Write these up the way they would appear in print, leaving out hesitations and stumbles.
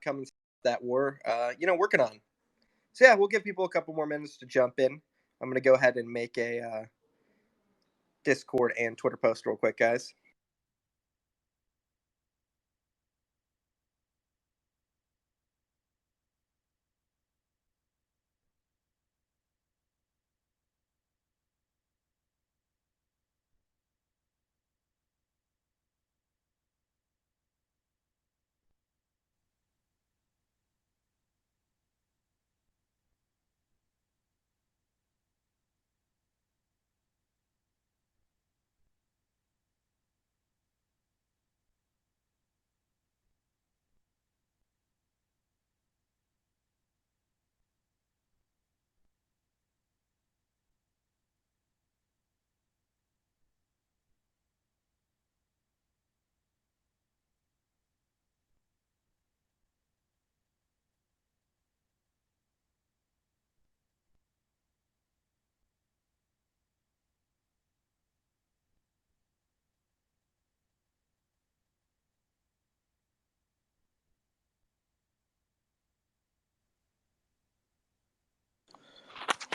upcoming stuff that we're, working on. So yeah, we'll give people a couple more minutes to jump in. I'm gonna go ahead and make a Discord and Twitter post real quick, guys.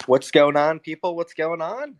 What's going on, people? What's going on?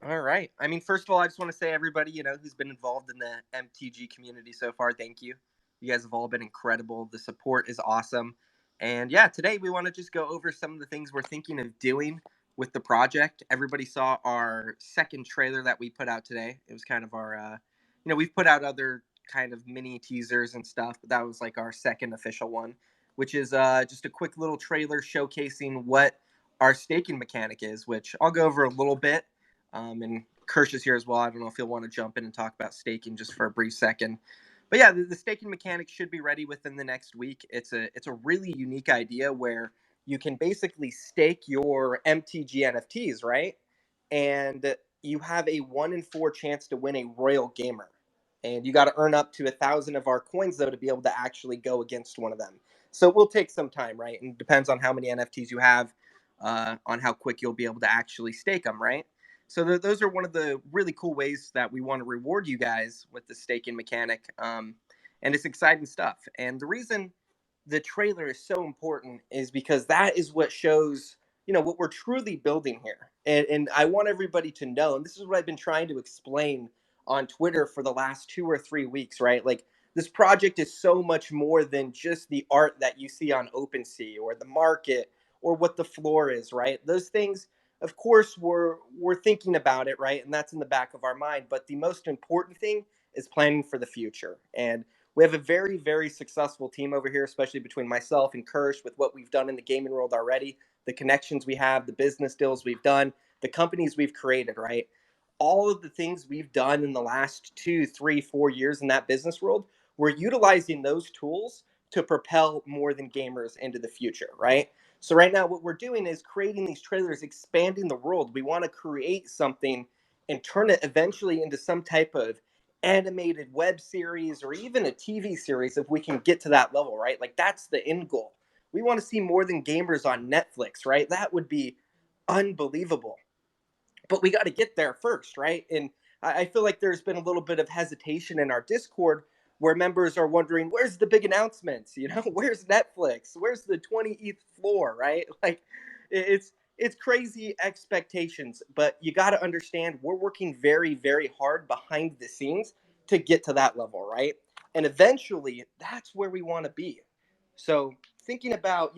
All right. I mean, first of all, I just want to say everybody, who's been involved in the MTG community so far, thank you. You guys have all been incredible. The support is awesome. And yeah, today we want to just go over some of the things we're thinking of doing with the project. Everybody saw our second trailer that we put out today. It was kind of our, we've put out other kind of mini teasers and stuff, but that was like our second official one, which is just a quick little trailer showcasing what our staking mechanic is, which I'll go over a little bit. And Kirsch is here as well. I don't know if he'll want to jump in and talk about staking just for a brief second. But yeah, the staking mechanic should be ready within the next week. It's a really unique idea where you can basically stake your MTG NFTs, right? And you have a 1 in 4 chance to win a Royal Gamer. And you got to earn up to 1,000 of our coins, though, to be able to actually go against one of them. So it will take some time, right? And it depends on how many NFTs you have, on how quick you'll be able to actually stake them, right? So those are one of the really cool ways that we want to reward you guys with the staking mechanic. And it's exciting stuff. And the reason the trailer is so important is because that is what shows, what we're truly building here. And I want everybody to know, and this is what I've been trying to explain on Twitter for the last 2 or 3 weeks, right? Like, this project is so much more than just the art that you see on OpenSea or the market or what the floor is, right? Those things, of course, we're thinking about it, right? And that's in the back of our mind. But the most important thing is planning for the future. And we have a very, very successful team over here, especially between myself and Kirsch, with what we've done in the gaming world already, the connections we have, the business deals we've done, the companies we've created, right? All of the things we've done in the last 2, 3, 4 years in that business world, we're utilizing those tools to propel more than gamers into the future, right? So right now, what we're doing is creating these trailers, expanding the world. We want to create something and turn it eventually into some type of animated web series or even a TV series if we can get to that level, right? Like, that's the end goal. We want to see more than gamers on Netflix, right? That would be unbelievable. But we got to get there first, right? And I feel like there's been a little bit of hesitation in our Discord where members are wondering, where's the big announcements? Where's Netflix? Where's the 20th floor, right? Like, it's crazy expectations, but you got to understand we're working very, very hard behind the scenes to get to that level, right? And eventually, that's where we want to be. So thinking about,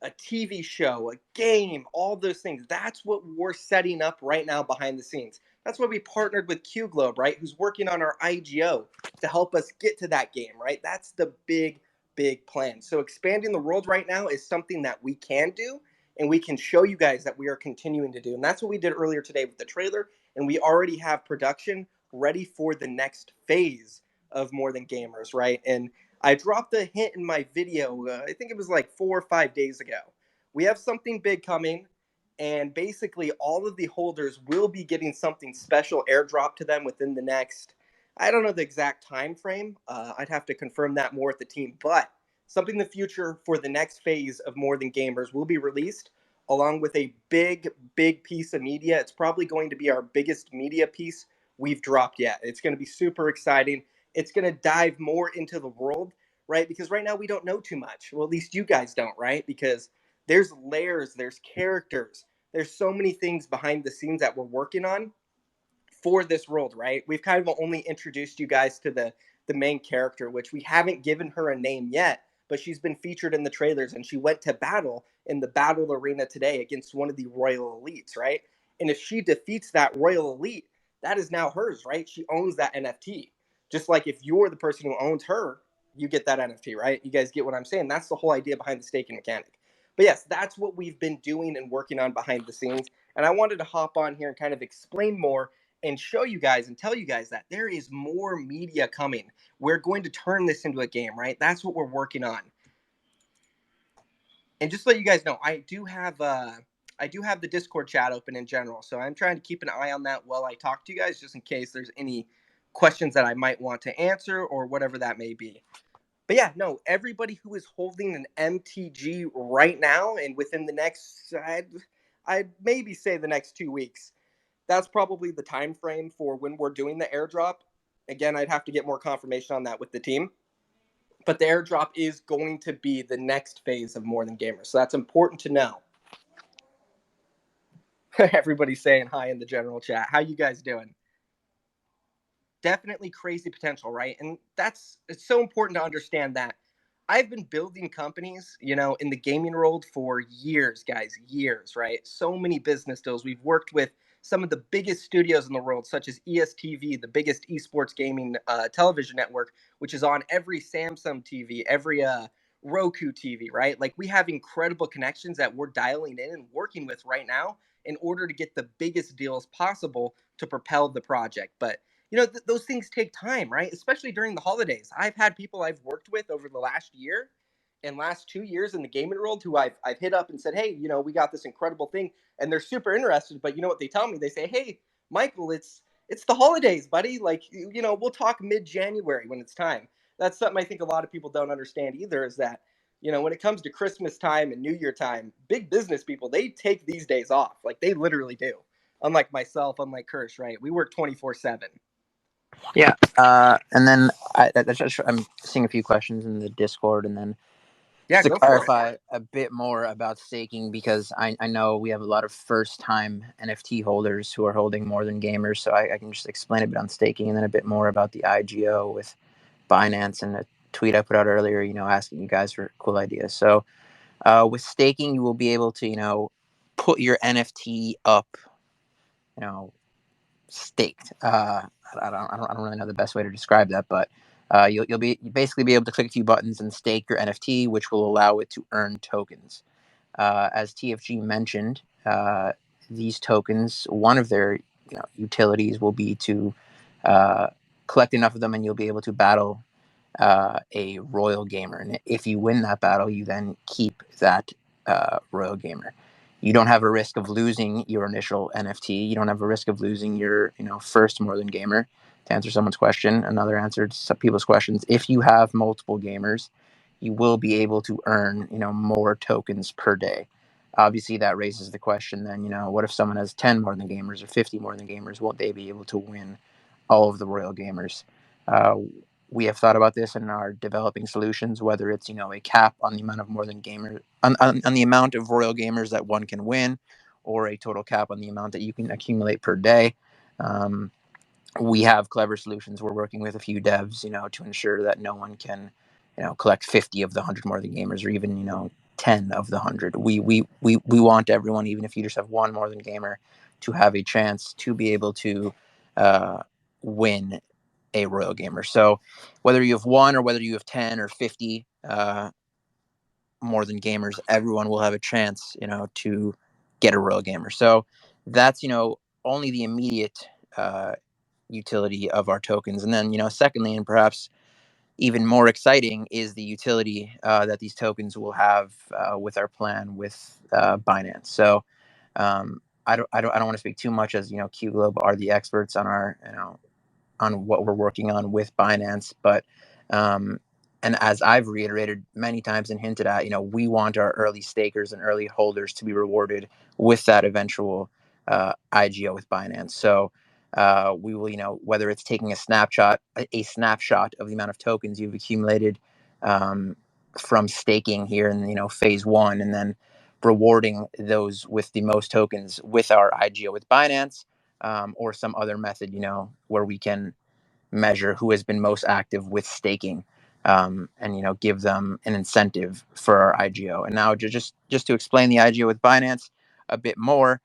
a TV show, a game, all those things. That's what we're setting up right now behind the scenes. That's why we partnered with Q Globe, right? Who's working on our IGO to help us get to that game, right? That's the big, big plan. So expanding the world right now is something that we can do and we can show you guys that we are continuing to do. And that's what we did earlier today with the trailer. And we already have production ready for the next phase of More Than Gamers, right? And I dropped a hint in my video, I think it was like 4 or 5 days ago. We have something big coming, and basically all of the holders will be getting something special airdropped to them within the next, I don't know the exact time frame. I'd have to confirm that more with the team, but something in the future for the next phase of More Than Gamers will be released along with a big, big piece of media. It's probably going to be our biggest media piece we've dropped yet. It's going to be super exciting. It's going to dive more into the world, right? Because right now we don't know too much. Well, at least you guys don't, right? Because there's layers, there's characters, there's so many things behind the scenes that we're working on for this world, right? We've kind of only introduced you guys to the main character, which we haven't given her a name yet, but she's been featured in the trailers, and she went to battle in the battle arena today against one of the royal elites, right? And if she defeats that royal elite, that is now hers, right? She owns that NFT. Just like if you're the person who owns her, you get that NFT, right? You guys get what I'm saying? That's the whole idea behind the staking mechanic. But yes, that's what we've been doing and working on behind the scenes. And I wanted to hop on here and kind of explain more and show you guys and tell you guys that there is more media coming. We're going to turn this into a game, right? That's what we're working on. And just to let you guys know, I do have the Discord chat open in general, so I'm trying to keep an eye on that while I talk to you guys, just in case there's any questions that I might want to answer or whatever that may be. But yeah, no, everybody who is holding an MTG right now and within the next, I'd maybe say the next 2 weeks, that's probably the time frame for when we're doing the airdrop. Again, I'd have to get more confirmation on that with the team. But the airdrop is going to be the next phase of More Than Gamers. So that's important to know. Everybody's saying hi in the general chat. How you guys doing? Definitely crazy potential, right? And it's so important to understand that I've been building companies, in the gaming world for years, guys, years, right? So many business deals. We've worked with some of the biggest studios in the world, such as ESTV, the biggest esports gaming television network, which is on every Samsung TV, every Roku TV, right? Like we have incredible connections that we're dialing in and working with right now in order to get the biggest deals possible to propel the project. But those things take time, right? Especially during the holidays. I've had people I've worked with over the last year and last 2 years in the gaming world who I've hit up and said, hey, we got this incredible thing, and they're super interested. But you know what they tell me? They say, hey, Michael, it's the holidays, buddy. Like, we'll talk mid-January when it's time. That's something I think a lot of people don't understand either. Is that when it comes to Christmas time and New Year time, big business people, they take these days off. Like they literally do. Unlike myself, unlike Kirsch, right? We work 24/7. Yeah, and then I'm seeing a few questions in the Discord, and then Yeah, just to go for it. clarify a bit more about staking, because I know we have a lot of first-time NFT holders who are holding More Than Gamers, so I can just explain a bit on staking, and then a bit more about the IGO with Binance and a tweet I put out earlier, asking you guys for cool ideas. So with staking, you will be able to, put your NFT up, staked. I don't really know the best way to describe that, but you'll basically be able to click a few buttons and stake your NFT, which will allow it to earn tokens. As TFG mentioned, these tokens, one of their utilities will be to collect enough of them, and you'll be able to battle a royal gamer. And if you win that battle, you then keep that royal gamer. You don't have a risk of losing your initial NFT. You don't have a risk of losing your first More Than Gamer. To answer someone's question, another answer to some people's questions: if you have multiple gamers, you will be able to earn more tokens per day. Obviously, that raises the question then, what if someone has 10 More Than Gamers or 50 More Than Gamers? Won't they be able to win all of the royal gamers? We have thought about this and are developing solutions, whether it's a cap on the amount of More Than Gamers on the amount of royal gamers that one can win, or a total cap on the amount that you can accumulate per day. We have clever solutions. We're working with a few devs, to ensure that no one can, collect 50 of the 100 More Than Gamers, or even 10 of the 100. We want everyone, even if you just have one More Than Gamer, to have a chance to be able to win a royal gamer. So whether you have one or whether you have 10 or 50 More Than Gamers, everyone will have a chance, to get a royal gamer. So that's, only the immediate utility of our tokens. And then, secondly, and perhaps even more exciting, is the utility that these tokens will have with our plan with Binance. So I don't want to speak too much, as Q Globe are the experts on our on what we're working on with Binance. But and as I've reiterated many times and hinted at, we want our early stakers and early holders to be rewarded with that eventual IGO with Binance. So We will, whether it's taking a snapshot of the amount of tokens you've accumulated um, from staking here in, phase one, and then rewarding those with the most tokens with our IGO with Binance, or some other method, where we can measure who has been most active with staking, and give them an incentive for our IGO. And now just to explain the IGO with Binance a bit more,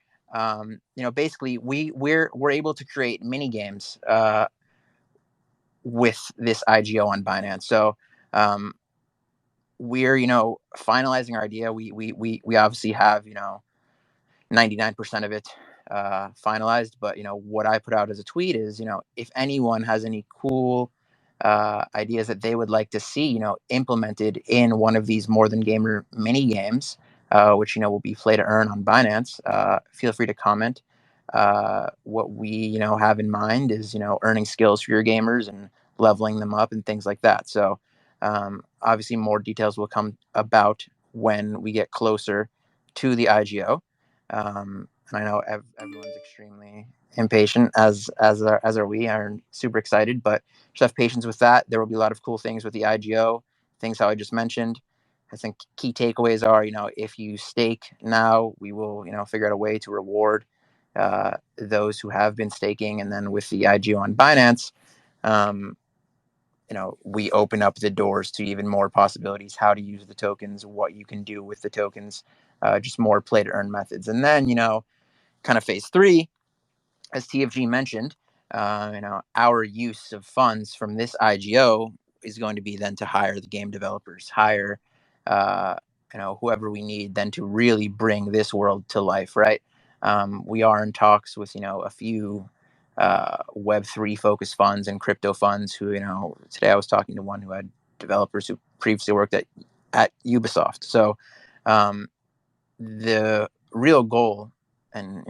basically we're able to create mini games with this IGO on Binance. So um, we're finalizing our idea. We obviously have 99% of it finalized. But what I put out as a tweet is, if anyone has any cool ideas that they would like to see, implemented in one of these More Than Gamer mini games, which will be play to earn on Binance, feel free to comment. What we have in mind is earning skills for your gamers and leveling them up and things like that. So obviously more details will come about when we get closer to the IGO. And I know everyone's extremely impatient, as are we. Are super excited, but just have patience with that. There will be a lot of cool things with the IGO, things how I just mentioned. I think key takeaways are, if you stake now, we will, figure out a way to reward those who have been staking, and then with the IGO on Binance, um, we open up the doors to even more possibilities, how to use the tokens, what you can do with the tokens, just more play to earn methods. And then, kind of phase three, as TFG mentioned, our use of funds from this IGO is going to be then to hire the game developers, hire, uh, whoever we need then to really bring this world to life, right? We are in talks with, a few Web3 focused funds and crypto funds who, today I was talking to one who had developers who previously worked at Ubisoft. So um, the real goal, and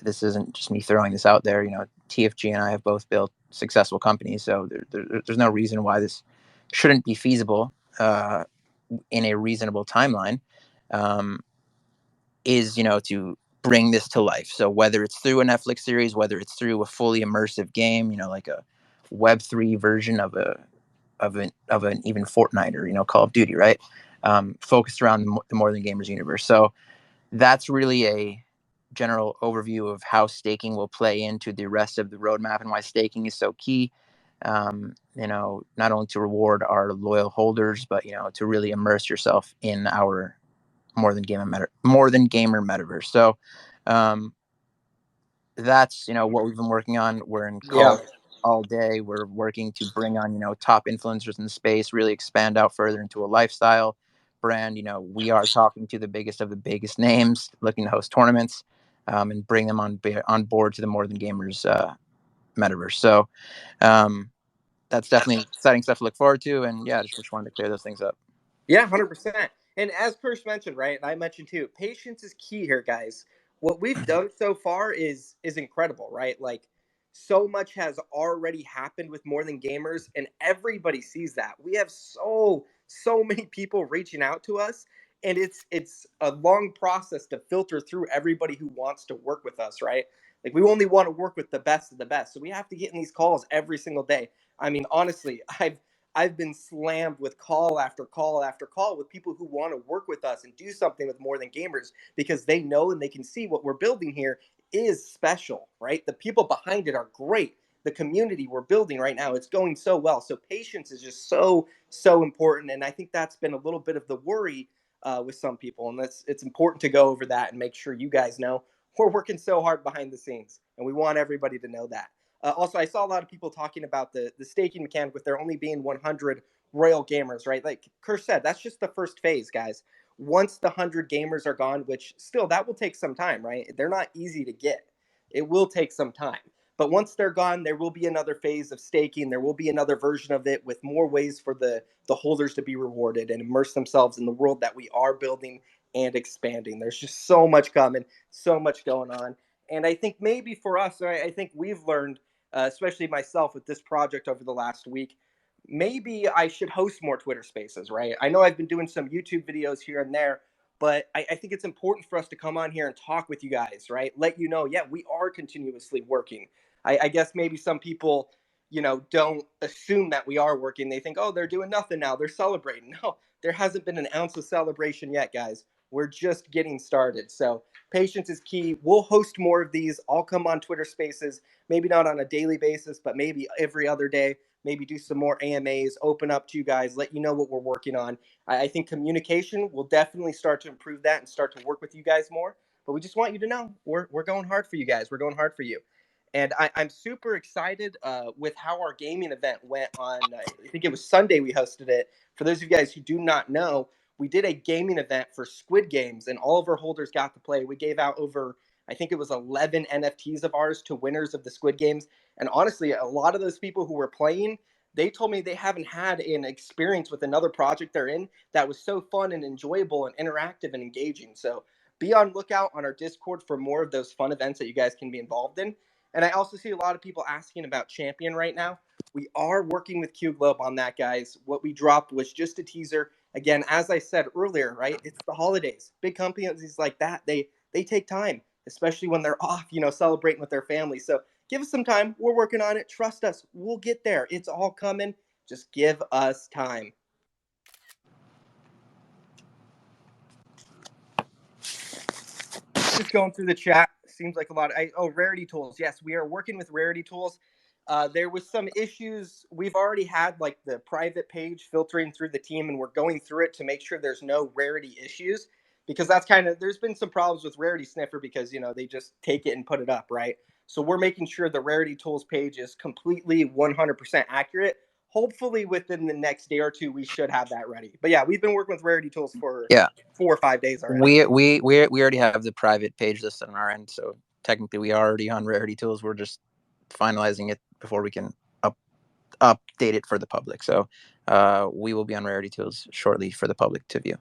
this isn't just me throwing this out there, TFG and I have both built successful companies, so there's no reason why this shouldn't be feasible in a reasonable timeline, um, is to bring this to life. So whether it's through a Netflix series, whether it's through a fully immersive game, like a Web3 version of an even Fortnite, or Call of Duty, right? Focused around the More Than Gamers universe. So that's really a general overview of how staking will play into the rest of the roadmap and why staking is so key. Not only to reward our loyal holders, but to really immerse yourself in our more than gamer metaverse. So um, that's what we've been working on. We're in Yeah. calls all day. We're working to bring on top influencers in the space, really expand out further into a lifestyle brand. We are talking to the biggest of the biggest names, looking to host tournaments, and bring them on board to the More Than Gamers metaverse. So that's definitely exciting stuff to look forward to. And yeah, just wanted to clear those things up. Yeah, 100%. And as Kirsch mentioned, right, and I mentioned too, patience is key here, guys. What we've done so far is incredible, right? Like so much has already happened with More Than Gamers, and everybody sees that. We have so many people reaching out to us, and it's a long process to filter through everybody who wants to work with us, right? Like we only want to work with the best of the best. So we have to get in these calls every single day. I mean, honestly, I've been slammed with call after call after call with people who want to work with us and do something with More Than Gamers because they know and they can see what we're building here is special, right? The people behind it are great. The community we're building right now, it's going so well. So patience is just so important, and I think that's been a little bit of the worry with some people, and it's important to go over that and make sure you guys know we're working so hard behind the scenes, and we want everybody to know that. Also, I saw a lot of people talking about the staking mechanic with there only being 100 royal gamers, right? Like Kirsch said, that's just the first phase, guys. Once the 100 gamers are gone, which still that will take some time, right? They're not easy to get. It will take some time. But once they're gone, there will be another phase of staking. There will be another version of it with more ways for the holders to be rewarded and immerse themselves in the world that we are building and expanding. There's just so much coming, so much going on. And I think maybe for us, I think we've learned, especially myself with this project over the last week, maybe I should host more Twitter spaces, right? I know I've been doing some YouTube videos here and there, but I think it's important for us to come on here and talk with you guys, right? Let you know, yeah, we are continuously working. I guess maybe some people, don't assume that we are working. They think, oh, they're doing nothing now. They're celebrating. No, there hasn't been an ounce of celebration yet, guys. We're just getting started. So patience is key. We'll host more of these. I'll come on Twitter Spaces, maybe not on a daily basis, but maybe every other day. Maybe do some more AMAs, open up to you guys, let you know what we're working on. I think communication will definitely start to improve that and start to work with you guys more. But we just want you to know we're going hard for you guys. We're going hard for you. And I'm super excited with how our gaming event went on. I think it was Sunday we hosted it. For those of you guys who do not know, we did a gaming event for Squid Games, and all of our holders got to play. We gave out over, I think it was 11 NFTs of ours to winners of the Squid Games. And honestly, a lot of those people who were playing, they told me they haven't had an experience with another project they're in that was so fun and enjoyable and interactive and engaging. So be on lookout on our Discord for more of those fun events that you guys can be involved in. And I also see a lot of people asking about Champion right now. We are working with Q Globe on that, guys. What we dropped was just a teaser. Again, as I said earlier, right? It's the holidays. Big companies like that, they take time, especially when they're off, celebrating with their family. So give us some time. We're working on it. Trust us. We'll get there. It's all coming. Just give us time. Just going through the chat. Seems like a lot. Rarity tools. Yes, we are working with Rarity tools. There was some issues. We've already had like the private page filtering through the team, and we're going through it to make sure there's no rarity issues because that's there's been some problems with Rarity Sniffer because they just take it and put it up, right? So we're making sure the Rarity Tools page is completely 100% accurate. Hopefully within the next day or two, we should have that ready. But yeah, we've been working with Rarity Tools for Yeah, 4 or 5 days already. we already have the private page listed on our end, so technically we are already on Rarity Tools. We're just finalizing it before we can update it for the public. So we will be on Rarity Tools shortly for the public to view.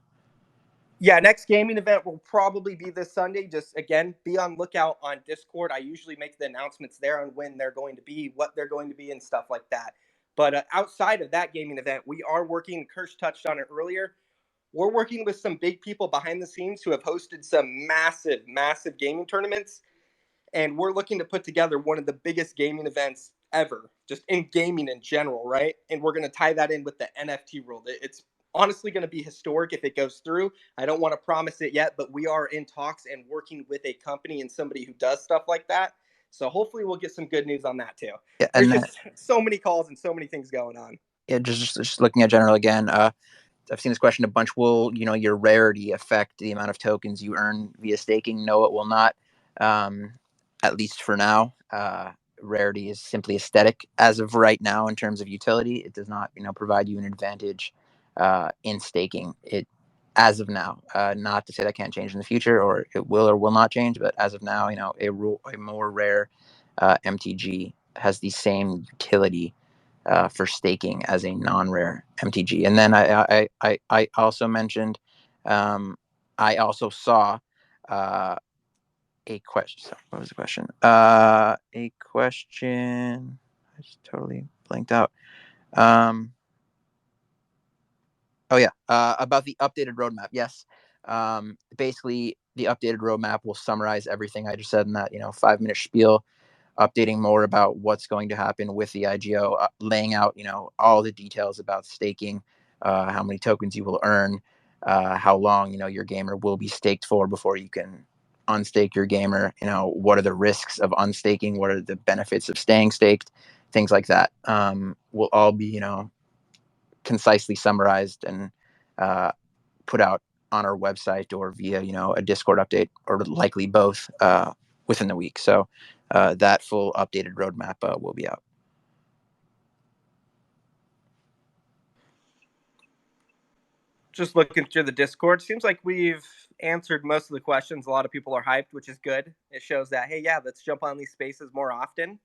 Yeah, next gaming event will probably be this Sunday. Just again, be on lookout on Discord. I usually make the announcements there on when they're going to be, what they're going to be, and stuff like that. But outside of that gaming event, we are working. Kirsch touched on it earlier. We're working with some big people behind the scenes who have hosted some massive, massive gaming tournaments, and we're looking to put together one of the biggest gaming events ever, just in gaming in general, right? And we're going to tie that in with the NFT world. It's honestly going to be historic if it goes through. I don't want to promise it yet, but we are in talks and working with a company and somebody who does stuff like that. So hopefully we'll get some good news on that too. Yeah, There's and just so many calls and so many things going on. yeah, just looking at general again. I've seen this question a bunch. Will your rarity affect the amount of tokens you earn via staking? No, it will not. Um, at least for now. Rarity is simply aesthetic as of right now in terms of utility. It does not provide you an advantage in staking. It as of now. Not to say that can't change in the future, or it will or will not change. But as of now, a more rare MTG has the same utility for staking as a non-rare MTG. And then I also mentioned, I also saw a question. Sorry, what was the question? A question. I just totally blanked out. Oh yeah, about the updated roadmap. Yes, basically the updated roadmap will summarize everything I just said in that 5-minute spiel, updating more about what's going to happen with the IGO, laying out all the details about staking, how many tokens you will earn, how long your gamer will be staked for before you can unstake your gamer. What are the risks of unstaking? What are the benefits of staying staked? Things like that will all be concisely summarized and put out on our website or via a Discord update, or likely both within the week. So that full updated roadmap will be out. Just looking through the Discord, seems like we've answered most of the questions. A lot of people are hyped, which is good. It shows that, hey, yeah, let's jump on these spaces more often.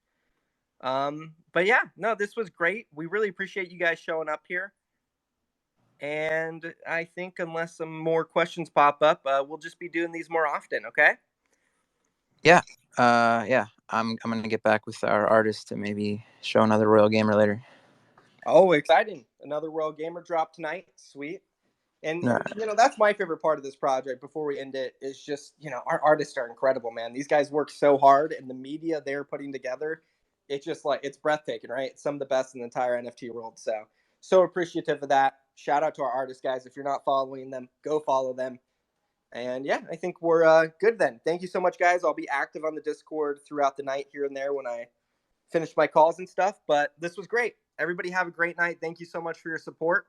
But yeah, no, this was great. We really appreciate you guys showing up here. And I think unless some more questions pop up, we'll just be doing these more often. Okay. Yeah. Yeah. I'm gonna get back with our artist to maybe show another Royal Gamer later. Oh, exciting! Another Royal Gamer drop tonight. Sweet. And that's my favorite part of this project. Before we end it, is just our artists are incredible, man. These guys work so hard, and the media they're putting together it's just like it's breathtaking, right? It's some of the best in the entire NFT world. So appreciative of that. Shout out to our artists, guys. If you're not following them, go follow them. And yeah, I think we're good then. Thank you so much, guys. I'll be active on the Discord throughout the night here and there when I finish my calls and stuff. But this was great. Everybody have a great night. Thank you so much for your support.